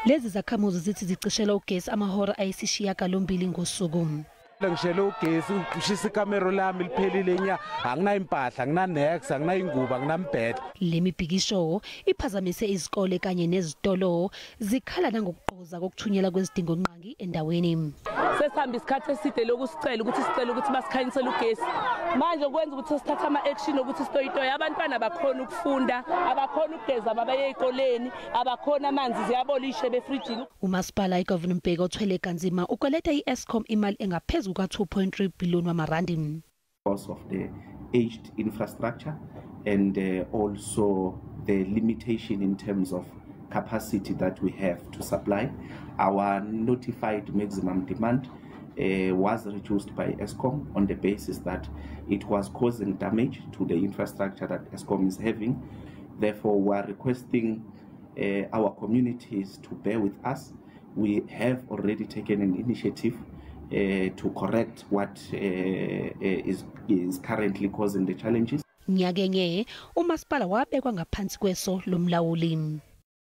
Lezi zakhamuzi zithi zicishela ugesi amahora ayisishiyagalombili ngosuku. Ngishela ugesi ushisa ikamero lami liphelile nya angina impahla angina nex angina ingubo anginambhede. Le mibhikisho iphazamise izikole kanye nezitolo zikhala nangokuqoza kokuthunyelwa kwezidingo nqangi endaweni. Sesihamba isikhathi eside lokusicela ukuthi basikhanyisele ugesi. Manje kwenza ukuthi sithatha ama-action ukuthi sitoyitoye abantwana abakhona ukufunda, abakhona ukugeza babaye ezikoleni, abakhona amanzi ziyabolishe befrijini. Umasipala iGovan Mbeki othwele kanzima ukweleta iEskom imali engaphezulu ka2.3 billion wamarandi. Because of the aged infrastructure and also the limitation in terms of capacity that we have to supply, our notified maximum demand was reduced by Eskom on the basis that it was causing damage to the infrastructure that Eskom is having. Therefore, we are requesting our communities to bear with us. We have already taken an initiative to correct what is currently causing the challenges. Nyakenye umasipala wabekwa ngaphansi kweso lomlawuli.